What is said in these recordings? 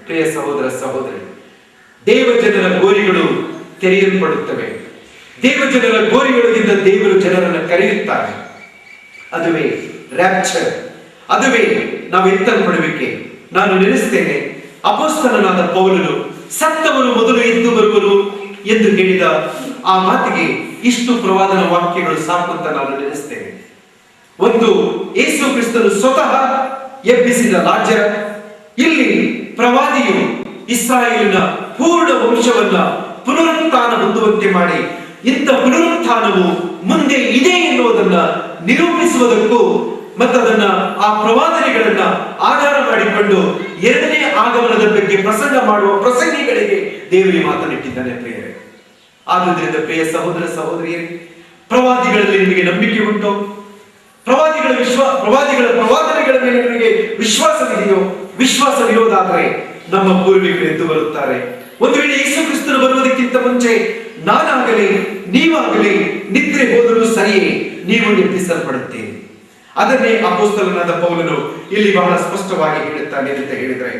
ಪ್ರಿಯ ಸಹೋದರ ಸಹೋದರಿ, ದೇವಜನರ ಗೋರಿಗಳು ತೆರೆಯಲ್ಪಡುತ್ತವೆ. ದೇವಜನರ ಗೋರಿಗಳಿಂದ ದೇವರು ಜನರನ್ನು ಕರೆಯುತ್ತಾರೆ. ಅದುವೇ ರ್ಯಾಪ್ಚರ್, ಅದುವೇ ನಾವು ಎತ್ತಲ್ಪಡುವಿಕೆ. ನಾನು ನೆನೆಸ್ತೇನೆ, ಅಪೊಸ್ತಲನಾದ ಪೌಲನು ಸತ್ತವರು ಮೊದಲು ಎದ್ದು ಬರುವರು ಎಂದು ಹೇಳಿದ ಆ ಮಾತಿಗೆ ಇಷ್ಟು ಪ್ರವಾದನ ವಾಕ್ಯಗಳು ಸಾಕು ಅಂತ ನಾನು ನೆನೆಸ್ತೇನೆ. ಒಂದು, ಯೇಸು ಕ್ರಿಸ್ತನು ಸ್ವತಃ ಎಬ್ಬಿಸಿದ ಲಾಜರ್. ಇಲ್ಲಿ ಪ್ರವಾದಿಯು ಇಸ್ರಾಯೇಲಿನ ಪೂರ್ಣ ವಂಶವನ್ನ ಪುನರುತ್ಥಾನ ಹೊಂದುವಂತೆ ಮಾಡಿ ಇಂಥ ಪುನರುತ್ಥಾನವು ಮುಂದೆ ಇದೆ ಎನ್ನುವುದನ್ನ ನಿರೂಪಿಸುವುದಕ್ಕೂ ಮತ್ತು ಅದನ್ನ ಆ ಪ್ರವಾದನೆಗಳನ್ನ ಆಧಾರ ಮಾಡಿಕೊಂಡು ಎರಡನೇ ಆಗಮನದ ಬಗ್ಗೆ ಪ್ರಸಂಗ ಮಾಡುವ ಪ್ರಸಂಗಿಗಳಿಗೆ ದೇವರಿಗೆ ಮಾತನಾಡಿದ್ದಾನೆ. ಪ್ರಿಯರೇ, ಆದುದರಿಂದ ಪ್ರಿಯ ಸಹೋದರ ಸಹೋದರಿಯರೇ, ಪ್ರವಾದಿಗಳಲ್ಲಿ ನಿಮಗೆ ನಂಬಿಕೆ ಉಂಟು? ಪ್ರವಾದಿಗಳ ಪ್ರವಾದನೆಗಳ ಮೇಲೆ ನಿಮಗೆ ವಿಶ್ವಾಸವಿದೆಯೋ? ವಿಶ್ವಾಸವಿರೋದಾದರೆ ನಮ್ಮ ಪೂರ್ವಿಕರು ಎದ್ದು ಬರುತ್ತಾರೆ. ಒಂದು ವೇಳೆ ಯೇಸು ಕ್ರಿಸ್ತನು ಬರುವುದಕ್ಕಿಂತ ಮುಂಚೆ ನಾನಾಗಲಿ ನೀವಾಗಲಿ ನಿದ್ರೆ ಹೋದರೂ ಸರಿಯೇ, ನೀವು ಎಬ್ಬಿಸಲ್ಪಡುತ್ತೀರಿ. ಅದನ್ನೇ ಅಪೊಸ್ತಲನಾದ ಪೌಲನು ಇಲ್ಲಿ ಬಹಳ ಸ್ಪಷ್ಟವಾಗಿ ಹೇಳುತ್ತಾನೆ ಅಂತ ಹೇಳಿದರೆ,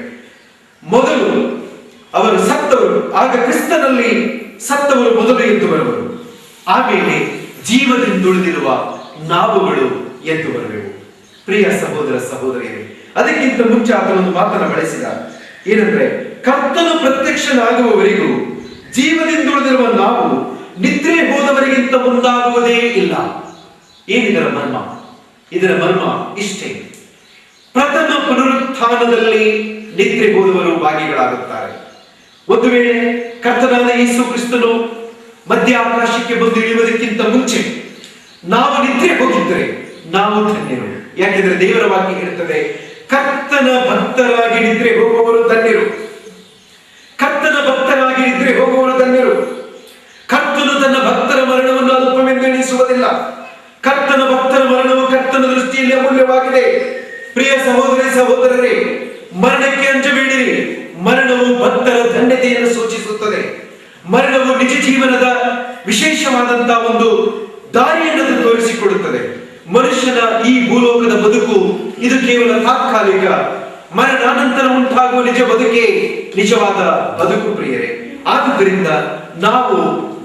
ಮೊದಲು ಅವರು ಸತ್ತವರು, ಆಗ ಕ್ರಿಸ್ತನಲ್ಲಿ ಸತ್ತವರು ಮೊದಲು ಎದ್ದು ಬರುವರು, ಆಮೇಲೆ ಜೀವದಿಂದ ಉಳಿದಿರುವ ನಾವುಗಳು ಎದ್ದು ಬರಬೇಕು. ಪ್ರಿಯ ಸಹೋದರ ಸಹೋದರಿಯರೇ, ಅದಕ್ಕಿಂತ ಮುಂಚೆ ಆತನೊಂದು ಮಾತನ್ನು ಬಳಸಿದ, ಏನಂದ್ರೆ, ಕರ್ತನು ಪ್ರತ್ಯಕ್ಷನಾಗುವವರೆಗೂ ಜೀವದಿಂದ ಉಳಿದಿರುವ ನಾವು ನಿದ್ರೆ ಹೋದವರಿಗಿಂತ ಮುಂದಾಗುವುದೇ ಇಲ್ಲ. ಏನಿದರ ಮರ್ಮ? ಇದರ ಮರ್ಮ ಇಷ್ಟೇ: ಪ್ರಥಮ ಪುನರುತ್ಥಾನದಲ್ಲಿ ನಿದ್ರೆ ಹೋದವರು ಭಾಗಿಗಳಾಗುತ್ತಾರೆ. ಒಂದು ವೇಳೆ ಕರ್ತನಾದ ಯೇಸು ಕ್ರಿಸ್ತನು ಮಧ್ಯ ಆಕಾಶಕ್ಕೆ ಬಂದು ಇಳಿಯುವುದಕ್ಕಿಂತ ಮುಂಚೆ ನಾವು ನಿದ್ರೆ ಹೋಗಿದ್ದರೆ ನಾವು ಧನ್ಯರು. ಯಾಕೆಂದ್ರೆ ದೇವರ ವಾಕ್ಯ ಹೇಳುತ್ತದೆ, ಕರ್ತನ ಭಕ್ತರಾಗಿ ನಿದ್ರೆ ಹೋಗುವವರು ಧನ್ಯರು. ಕರ್ತನ ಭಕ್ತರಾಗಿ ನಿದ್ರೆ ಹೋಗುವವರು ಧನ್ಯರು. ಕರ್ತನು ತನ್ನ ಭಕ್ತರ ಮರಣವನ್ನು ಅಲ್ಪವೆಂದು ಎಣಿಸುವುದಿಲ್ಲ. ಕರ್ತನ ಭಕ್ತರ ಮರಣವು ಕರ್ತನ ದೃಷ್ಟಿಯಲ್ಲಿ ಅಮೂಲ್ಯವಾಗಿದೆ. ಪ್ರಿಯ ಸಹೋದರಿ ಸಹೋದರರೇ, ಮರಣಕ್ಕೆ ಅಂಜಬೇಡಿರಿ. ಮರಣವು ಭಕ್ತರ ಧನ್ಯತೆಯನ್ನು ಸೂಚಿಸುತ್ತದೆ. ಮರಣವು ನಿಜ ಜೀವನದ ವಿಶೇಷವಾದಂತಹ ಒಂದು ದಾರಿಯನ್ನು ತೋರಿಸಿಕೊಡುತ್ತದೆ. ಮನುಷ್ಯನ ಈ ಭೂಲೋಕದ ಬದುಕು ಇದು ಕೇವಲ ತಾತ್ಕಾಲಿಕ. ಮರಣಾನಂತರ ಉಂಟಾಗುವ ನಿಜ ಬದುಕೇ ನಿಜವಾದ ಬದುಕು. ಪ್ರಿಯರೇ, ಆದುದರಿಂದ ನಾವು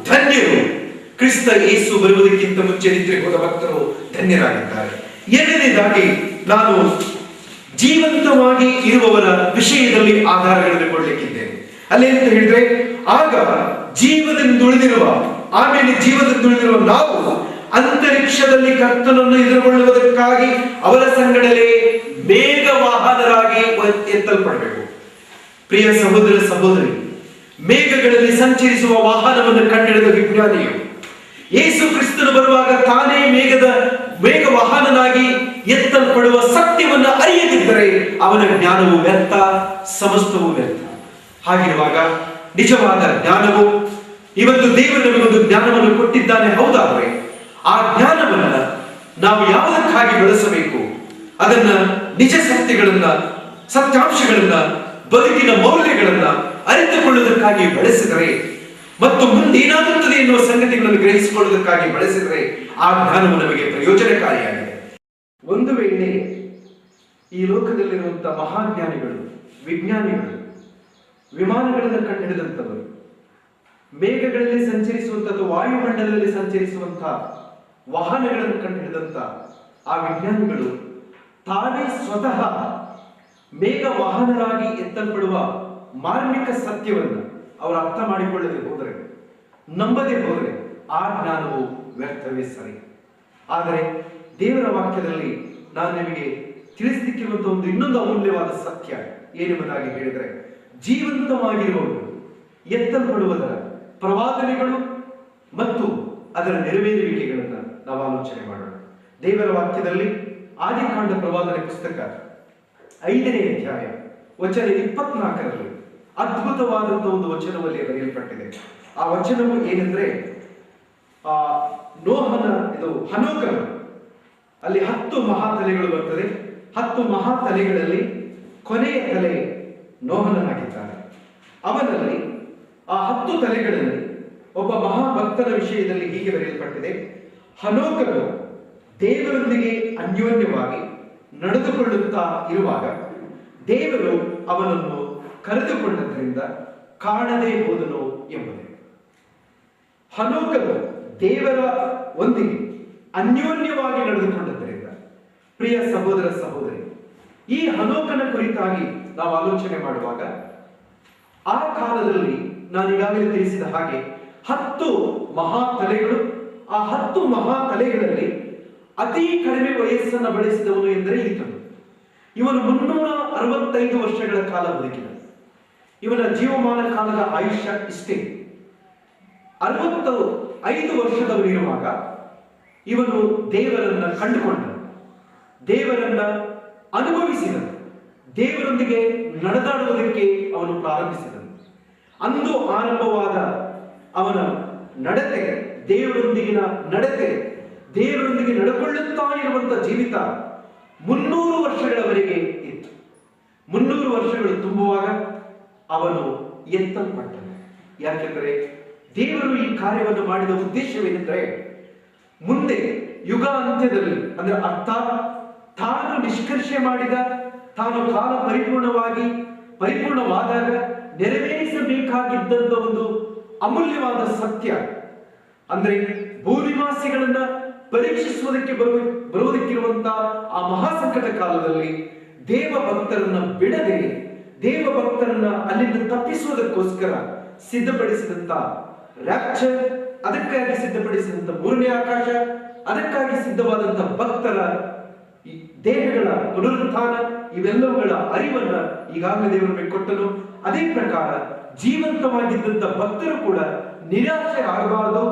ಧನ್ಯರು. ಕ್ರಿಸ್ತ ಯೇಸು ಬರುವುದಕ್ಕಿಂತ ಮುಂಚೆ ನಿದ್ರೆ ಹೋದ ಭಕ್ತರು ಧನ್ಯರಾಗಿದ್ದಾರೆ. ಎರಡನೇದಾಗಿ, ನಾನು ಜೀವಂತವಾಗಿ ಇರುವವರ ವಿಷಯದಲ್ಲಿ ಆಧಾರಗಳನ್ನು ಕೊಡಲಿಕ್ಕಿದ್ದೇನೆ. ಅಲ್ಲೇನಂತ ಹೇಳಿದ್ರೆ, ಆಗ ಜೀವದಿಂದ ಉಳಿದಿರುವ, ಆಮೇಲೆ ಜೀವದಿಂದ ಉಳಿದಿರುವ ನಾವು ಅಂತರಿಕ್ಷದಲ್ಲಿ ಕರ್ತನನ್ನು ಎದುರುಗೊಳ್ಳುವುದಕ್ಕಾಗಿ ಅವರ ಸಂಗಡಲೇ ಮೇಘ ವಾಹನರಾಗಿ ಎತ್ತಲ್ಪಡಬೇಕು. ಪ್ರಿಯ ಸಹೋದರ ಸಹೋದರಿ, ಮೇಘಗಳಲ್ಲಿ ಸಂಚರಿಸುವ ವಾಹನವನ್ನು ಕಂಡಿಡಿದ ವಿಜ್ಞಾನಿಯು ಯೇಸು ಕ್ರಿಸ್ತನು ಬರುವಾಗ ತಾನೇ ಮೇಘ ವಾಹನನಾಗಿ ಎತ್ತಲ್ಪಡುವ ಸತ್ಯವನ್ನು ಅರಿಯದಿದ್ದರೆ ಅವನ ಜ್ಞಾನವು ವ್ಯರ್ಥ, ಸಮಸ್ತವೂ ವ್ಯರ್ಥ. ಹಾಗಿರುವಾಗ ನಿಜವಾದ ಜ್ಞಾನವು, ಇವತ್ತು ದೇವರು ನಮಗೊಂದು ಜ್ಞಾನವನ್ನು ಕೊಟ್ಟಿದ್ದಾನೆ, ಹೌದಾದ್ರೆ ಆ ಜ್ಞಾನವನ್ನ ನಾವು ಯಾವುದಕ್ಕಾಗಿ ಬಳಸಬೇಕು? ಅದನ್ನ ನಿಜ ಸತ್ಯಗಳನ್ನ, ಸತ್ಯಾಂಶಗಳನ್ನ, ಬದುಕಿನ ಮೌಲ್ಯಗಳನ್ನ ಅರಿತುಕೊಳ್ಳುವುದಕ್ಕಾಗಿ ಬಳಸಿದರೆ ಮತ್ತು ಮುಂದೇನಾಗುತ್ತದೆ ಎನ್ನುವ ಸಂಗತಿಗಳನ್ನು ಗ್ರಹಿಸಿಕೊಳ್ಳುವುದಕ್ಕಾಗಿ ಬಳಸಿದರೆ ಆ ಜ್ಞಾನವು ನಮಗೆ ಪ್ರಯೋಜನಕಾರಿಯಾಗಿದೆ. ಒಂದು ವೇಳೆ ಈ ಲೋಕದಲ್ಲಿರುವಂತಹ ಮಹಾಜ್ಞಾನಿಗಳು, ವಿಜ್ಞಾನಿಗಳು, ವಿಮಾನಗಳನ್ನು ಕಂಡುಹಿಡಿದಂಥವರು, ಮೇಘಗಳಲ್ಲಿ ಸಂಚರಿಸುವಂತಹ, ವಾಯುಮಂಡಲದಲ್ಲಿ ಸಂಚರಿಸುವಂತಹ ವಾಹನಗಳನ್ನು ಕಂಡುಹಿಡಿದಂತ ಆ ವಿಜ್ಞಾನಿಗಳು ತಾನೇ ಸ್ವತಃ ಮೇಘ ವಾಹನರಾಗಿ ಎತ್ತಲ್ಪಡುವ ಮಾರ್ಮಿಕ ಸತ್ಯವನ್ನು ಅವರು ಅರ್ಥ ಮಾಡಿಕೊಳ್ಳದೆ ಹೋದರೆ, ನಂಬದೆ ಹೋದರೆ ಆ ಜ್ಞಾನವು ವ್ಯರ್ಥವೇ ಸರಿ. ಆದರೆ ದೇವರ ವಾಕ್ಯದಲ್ಲಿ ನಾನು ನಿಮಗೆ ತಿಳಿಸಲಿಕ್ಕಿರುವಂತಹ ಒಂದು ಇನ್ನೊಂದು ಅಮೂಲ್ಯವಾದ ಸತ್ಯ ಏನೆಂಬುದಾಗಿ ಹೇಳಿದರೆ, ಜೀವಂತವಾಗಿರುವವರು ಎತ್ತಲ್ಪಡುವುದರ ಪ್ರವಾದನೆಗಳು ಮತ್ತು ಅದರ ನೆರವೇರುವಿಕೆಗಳನ್ನು ನಾವು ಆಲೋಚನೆ ಮಾಡೋಣ. ದೇವರ ವಾಕ್ಯದಲ್ಲಿ ಆದಿಕಾಂಡ ಪ್ರವಾದನೆ ಪುಸ್ತಕ 5ನೇ ಅಧ್ಯಾಯ ವಚನ 24ರಲ್ಲಿ ಅದ್ಭುತವಾದಂತಹ ಒಂದು ವಚನದಲ್ಲಿ ಬರೆಯಲ್ಪಟ್ಟಿದೆ. ಆ ವಚನವು ಏನೆಂದ್ರೆ, ಹನೋಕನ ಅಲ್ಲಿ 10 ಮಹಾತಲೆಗಳು ಬರ್ತದೆ. 10 ಮಹಾತಲೆಗಳಲ್ಲಿ ಕೊನೆಯ ತಲೆ ನೋಹನನಾಗಿದ್ದಾನೆ. ಅವನಲ್ಲಿ ಆ 10 ತಲೆಗಳಲ್ಲಿ ಒಬ್ಬ ಮಹಾಭಕ್ತನ ವಿಷಯದಲ್ಲಿ ಹೀಗೆ ಬರೆಯಲ್ಪಟ್ಟಿದೆ: ಹನೋಕನು ದೇವರೊಂದಿಗೆ ಅನ್ಯೋನ್ಯವಾಗಿ ನಡೆದುಕೊಳ್ಳುತ್ತಾ ಇರುವಾಗ ದೇವರು ಅವನನ್ನು ಕರೆದುಕೊಂಡದ್ರಿಂದ ಕಾಣದೇ ಹೋದನು ಎಂಬುದೇ. ಹನೋಕನು ದೇವರ ಒಂದಿಗೆ ಅನ್ಯೋನ್ಯವಾಗಿ ನಡೆದುಕೊಂಡದ್ರಿಂದ, ಪ್ರಿಯ ಸಹೋದರ ಸಹೋದರಿ, ಈ ಹನೋಕನ ಕುರಿತಾಗಿ ನಾವು ಆಲೋಚನೆ ಮಾಡುವಾಗ ಆ ಕಾಲದಲ್ಲಿ ನಾನು ಈಗಾಗಲೇ ತಿಳಿಸಿದ ಹಾಗೆ 10 ಮಹಾ ತಲೆಗಳು. ಆ 10 ಮಹಾ ತಲೆಗಳಲ್ಲಿ ಅತಿ ಕಡಿಮೆ ವಯಸ್ಸನ್ನು ಬಳಸಿದವನು ಎಂದರೆ ಈತನು. ಇವನು 365 ವರ್ಷಗಳ ಕಾಲ ಬದುಕಿದ. ಇವನ ಜೀವಮಾನ ಕಾಲದ ಆಯುಷ್ಯ ಇಷ್ಟೇ. 65 ವರ್ಷದವನಿರುವಾಗ ಇವನು ದೇವರನ್ನ ಕಂಡುಕೊಂಡನು, ದೇವರನ್ನ ಅನುಭವಿಸಿದನು, ದೇವರೊಂದಿಗೆ ನಡೆದಾಡುವುದಕ್ಕೆ ಅವನು ಪ್ರಾರಂಭಿಸಿದನು. ಅಂದು ಆರಂಭವಾದ ಅವನ ನಡತೆ, ದೇವರೊಂದಿಗಿನ ನಡತೆ, ದೇವರೊಂದಿಗೆ ನಡ್ಕೊಳ್ಳುತ್ತಾ ಇರುವಂತಹ ಜೀವಿತ 300 ವರ್ಷಗಳವರೆಗೆ ಇತ್ತು. 300 ವರ್ಷಗಳು ತುಂಬುವಾಗ ಅವನು ಎತ್ತಲ್ಪಟ್ಟನು. ಯಾಕೆಂದರೆ ದೇವರು ಈ ಕಾರ್ಯವನ್ನು ಮಾಡಿದ ಉದ್ದೇಶವೇನೆಂದರೆ, ಮುಂದೆ ಯುಗ ಅಂತ್ಯದಲ್ಲಿ, ಅಂದ್ರೆ ಅರ್ಥಾತ್ ತಾನು ನಿಷ್ಕರ್ಷೆ ಮಾಡಿದ, ತಾನು ಕಾಲ ಪರಿಪೂರ್ಣವಾದಾಗ ನೆರವೇರಿಸಬೇಕಾಗಿದ್ದಂತ ಒಂದು ಅಮೂಲ್ಯವಾದ ಸತ್ಯ, ಅಂದ್ರೆ ಭೂನಿವಾಸಿಗಳನ್ನ ಪರೀಕ್ಷಿಸುವುದಕ್ಕೆ ಬರುವುದಕ್ಕಿರುವಂತಹ ಆ ಮಹಾಸಂಕಟ ಕಾಲದಲ್ಲಿ ದೇವ ಭಕ್ತರನ್ನ ಬಿಡದೆ, ದೇವ ಭಕ್ತರನ್ನ ಅಲ್ಲಿಂದ ತಪ್ಪಿಸುವುದಕ್ಕೋಸ್ಕರ ಸಿದ್ಧಪಡಿಸಿದಂತ ರ್ಯಾಪ್ಚರ್, ಅದಕ್ಕಾಗಿ ಸಿದ್ಧಪಡಿಸಿದಂತ 3ನೇ ಆಕಾಶ, ಅದಕ್ಕಾಗಿ ಸಿದ್ಧವಾದಂತ ಭಕ್ತರ ದೇಹಗಳ ಪುನರುತ್ಥಾನ, ಇವೆಲ್ಲವುಗಳ ಅರಿವನ್ನ ಈಗಾಗಲೇ ದೇವರು ಕೊಟ್ಟನು. ಅದೇ ಪ್ರಕಾರ ಜೀವಂತವಾಗಿದ್ದಂತ ಭಕ್ತರು ಕೂಡ ನಿರಾಶೆ ಆಗಬಾರದು,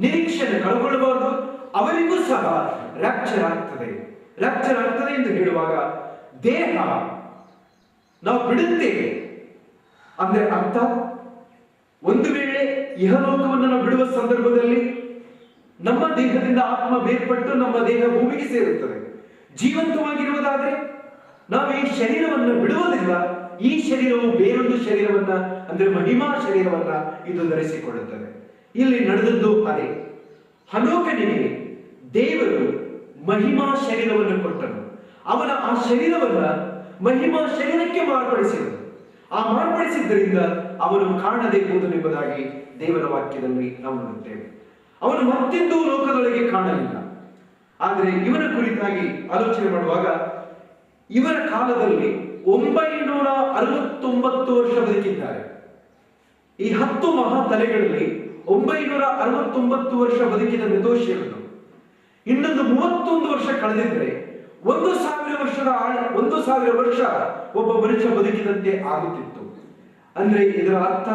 ನಿರೀಕ್ಷೆಯನ್ನು ಕಳ್ಕೊಳ್ಳಬಾರದು. ಅವರಿಗೂ ಸಹ ರ್ಯಾಪ್ಚರ್ ಆಗ್ತದೆ ಎಂದು ಹೇಳುವಾಗ ದೇಹ ನಾವು ಬಿಡುತ್ತೇವೆ ಅಂದ್ರೆ ಅರ್ಥ, ಒಂದು ವೇಳೆ ಇಹಲೋಕವನ್ನು ನಾವು ಬಿಡುವ ಸಂದರ್ಭದಲ್ಲಿ ನಮ್ಮ ದೇಹದಿಂದ ಆತ್ಮ ಬೇರ್ಪಟ್ಟು ನಮ್ಮ ದೇಹ ಭೂಮಿಗೆ ಸೇರುತ್ತದೆ. ಜೀವಂತವಾಗಿರುವುದಾದ್ರೆ ನಾವು ಈ ಶರೀರವನ್ನು ಬಿಡುವುದಿಲ್ಲ. ಈ ಶರೀರವು ಬೇರೊಂದು ಶರೀರವನ್ನ, ಅಂದ್ರೆ ಮಹಿಮಾ ಶರೀರವನ್ನ ಇದು ಧರಿಸಿಕೊಳ್ಳುತ್ತದೆ. ಇಲ್ಲಿ ನಡೆದದ್ದು ಅದೇ. ಹನೋಕನಿಗೆ ದೇವರು ಮಹಿಮಾ ಶರೀರವನ್ನು ಕೊಟ್ಟನು. ಅವನ ಆ ಶರೀರವನ್ನ ಮಹಿಮಾ ಶರೀರಕ್ಕೆ ಮಾರ್ಪಡಿಸಿದನು. ಆ ಮಾರ್ಪಡಿಸಿದ್ದರಿಂದ ಅವನು ಕಾಣದೆ ಹೋದನೆಂಬುದಾಗಿ ದೇವರ ವಾಕ್ಯದಲ್ಲಿ ನಾವು ನೋಡುತ್ತೇವೆ. ಅವನು ಮತ್ತೆಂದೂ ಲೋಕದೊಳಗೆ ಕಾಣಲಿಲ್ಲ. ಆದರೆ ಇವನ ಕುರಿತಾಗಿ ಆಲೋಚನೆ ಮಾಡುವಾಗ ಇವರ ಕಾಲದಲ್ಲಿ 969 ವರ್ಷ ಬದುಕಿದ್ದಾರೆ. ಈ 10 ಮಹಾ ತಲೆಗಳಲ್ಲಿ 969 ವರ್ಷ ಬದುಕಿದ ಮೆತೂಷೆಲನು ಇನ್ನೊಂದು 31 ವರ್ಷ ಕಳೆದಿದ್ರೆ 1000 ವರ್ಷ ಒಬ್ಬ ಮನುಷ್ಯ ಬದುಕಿದಂತೆ ಆಗುತ್ತಿತ್ತು. ಅಂದ್ರೆ ಇದರ ಅರ್ಥ,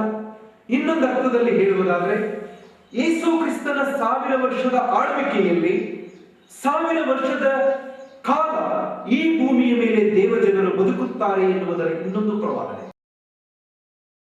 ಇನ್ನೊಂದು ಅರ್ಥದಲ್ಲಿ ಹೇಳುವುದಾದ್ರೆ, ಯೇಸು ಕ್ರಿಸ್ತನ 1000 ವರ್ಷದ ಆಳ್ವಿಕೆಯಲ್ಲಿ 1000 ವರ್ಷದ ಕಾಲ ಈ ಭೂಮಿಯ ಮೇಲೆ ದೇವಜನರು ಬದುಕುತ್ತಾರೆ ಎನ್ನುವುದರ ಇನ್ನೊಂದು ಪ್ರವಾದನೆ.